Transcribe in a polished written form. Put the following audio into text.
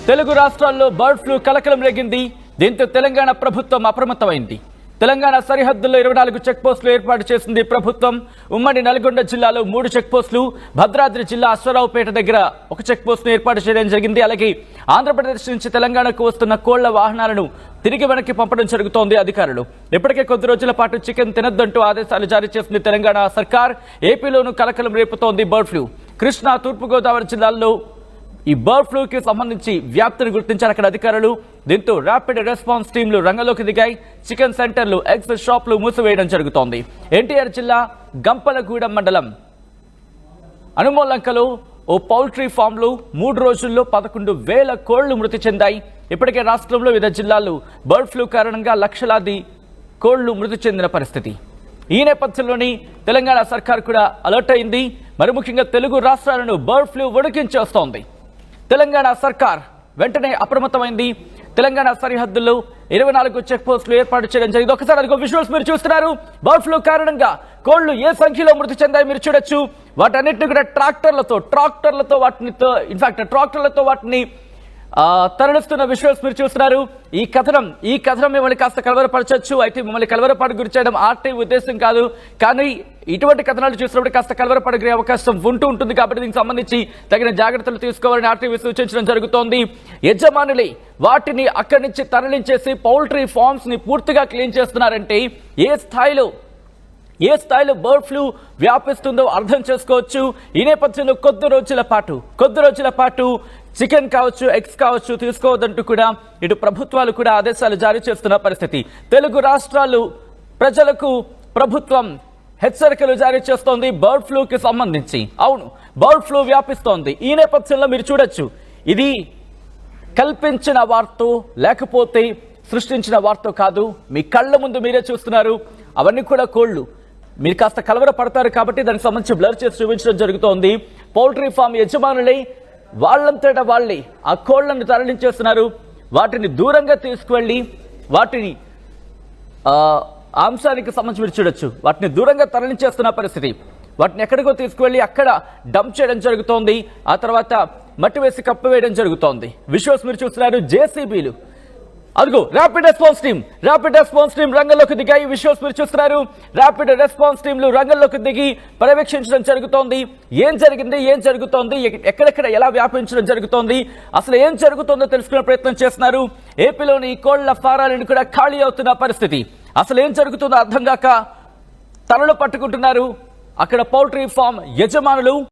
తెలుగు రాష్ట్రాల్లో bird flu కలకలం రేగింది. దీంతో తెలంగాణ ప్రభుత్వం అప్రమత్తమైంది. తెలంగాణ సరిహద్దుల్లో 24 చెక్ పోస్టులు ఏర్పాటు చేసింది ప్రభుత్వం. ఉమ్మడి నల్గొండ జిల్లాలో 3 చెక్ పోస్టులు, భద్రాద్రి జిల్లా అశ్వరావుపేట దగ్గర ఒక చెక్ పోస్టును ఏర్పాటు చేయడం జరిగింది. అలాగే ఆంధ్రప్రదేశ్ నుంచి తెలంగాణకు వస్తున్న కోళ్ల వాహనాలను తిరిగి వెనక్కి పంపడం జరుగుతోంది. అధికారులు ఇప్పటికే కొద్ది రోజుల పాటు చికెన్ తినొద్దంటూ ఆదేశాలు జారీ చేసింది తెలంగాణ సర్కార్. ఏపీలోనూ కలకలం రేపుతోంది బర్డ్ ఫ్లూ. కృష్ణా, తూర్పుగోదావరి జిల్లాల్లో ఈ బర్డ్ ఫ్లూకి సంబంధించి వ్యాప్తిని గుర్తించారు అక్కడ అధికారులు. దీంతో ర్యాపిడ్ రెస్పాన్స్ టీంలు రంగంలోకి దిగాయి. చికెన్ సెంటర్లు, ఎగ్స్ షాపులు మూసివేయడం జరుగుతోంది. ఎన్టీఆర్ జిల్లా గంపలగూడెం మండలం అనుమోలంకలో ఓ పౌల్ట్రీ ఫామ్లో 3 రోజుల్లో 11,000 కోళ్లు మృతి చెందాయి. ఇప్పటికే రాష్ట్రంలో వివిధ జిల్లాల్లో బర్డ్ ఫ్లూ కారణంగా లక్షలాది కోళ్లు మృతి చెందిన పరిస్థితి. ఈ నేపథ్యంలోని తెలంగాణ సర్కార్ కూడా అలర్ట్ అయింది. మరి ముఖ్యంగా తెలుగు రాష్ట్రాలను బర్డ్ ఫ్లూ వణికించేస్తోంది. తెలంగాణ సర్కార్ వెంటనే అప్రమత్తమైంది. తెలంగాణ సరిహద్దుల్లో 24 చెక్ పోస్టులు ఏర్పాటు చేయడం జరిగింది. ఒకసారి అదిగో విజువల్స్ మీరు చూస్తున్నారు. బర్డ్ ఫ్లూ కారణంగా కోళ్లు ఏ సంఖ్యలో మృతి చెందాయి మీరు చూడొచ్చు. వాటన్నిటిని కూడా ట్రాక్టర్లతో వాటిని తరలిస్తున్న విజువల్స్ మీరు చూస్తున్నారు. ఈ కథనం మిమ్మల్ని కాస్త కలవరపరచచ్చు. అయితే మిమ్మల్ని కలవరపాటు గురి చేయడం ఆర్టీ ఉద్దేశం కాదు. కానీ ఇటువంటి కథనాలు చూసినప్పుడు కాస్త కలవరపడే అవకాశం ఉంటుంది. కాబట్టి దీనికి సంబంధించి తగిన జాగ్రత్తలు తీసుకోవాలని ఆర్టీవీ సూచించడం జరుగుతోంది. యజమానులే వాటిని అక్కడి నుంచి తరలించేసి పౌల్ట్రీ ఫార్మ్స్ ని పూర్తిగా క్లీన్ చేస్తున్నారంటే ఏ స్థాయిలో బర్డ్ ఫ్లూ వ్యాపిస్తుందో అర్థం చేసుకోవచ్చు. ఈ నేపథ్యంలో కొద్ది రోజుల పాటు చికెన్ కావచ్చు, ఎగ్స్ కావచ్చు తీసుకోవద్దంటూ కూడా ఇటు ప్రభుత్వాలు కూడా ఆదేశాలు జారీ చేస్తున్న పరిస్థితి. తెలుగు రాష్ట్రాలు ప్రజలకు ప్రభుత్వం హెచ్చరికలు జారీ చేస్తోంది బర్డ్ ఫ్లూకి సంబంధించి. అవును, బర్డ్ ఫ్లూ వ్యాపిస్తోంది. ఈ నేపథ్యంలో మీరు చూడొచ్చు, ఇది కల్పించిన వార్తో లేకపోతే సృష్టించిన వార్తో కాదు. మీ కళ్ళ ముందు మీరే చూస్తున్నారు. అవన్నీ కూడా కోళ్లు. మీరు కాస్త కలవర పడతారు కాబట్టి దానికి సంబంధించి బ్లర్ చేసి చూపించడం జరుగుతోంది. పౌల్ట్రీ ఫామ్ యజమానులై వాళ్ళంతటా వాళ్ళే ఆ కోళ్లను తరలించేస్తున్నారు. వాటిని దూరంగా తీసుకువెళ్ళి వాటిని అంశానికి సంబంధించి మీరు చూడొచ్చు, వాటిని దూరంగా తరలించేస్తున్న పరిస్థితి. వాటిని ఎక్కడికో తీసుకువెళ్ళి అక్కడ డంప్ చేయడం జరుగుతోంది. ఆ తర్వాత మట్టి వేసి కప్పివేయడం జరుగుతోంది. విజువల్స్ మీరు చూస్తున్నారు. జేసీబీలు, అదిగో ర్యాపిడ్ రెస్పాన్స్ టీం రంగంలోకి దిగాయి. విజువల్స్ మీరు చూస్తున్నారు. ర్యాపిడ్ రెస్పాన్స్ టీంలు రంగంలోకి దిగి పర్యవేక్షించడం జరుగుతోంది. ఏం జరుగుతోంది, ఎక్కడెక్కడ ఎలా వ్యాపించడం జరుగుతోంది, అసలు ఏం జరుగుతోందో తెలుసుకునే ప్రయత్నం చేస్తున్నారు. ఏపీలోని కోళ్ల ఫారాలను కూడా ఖాళీ అవుతున్న పరిస్థితి. అసలు ఏం జరుగుతుందో అర్థం కాక తలలు పట్టుకుంటున్నారు అక్కడ పౌల్ట్రీ ఫామ్ యజమానులు.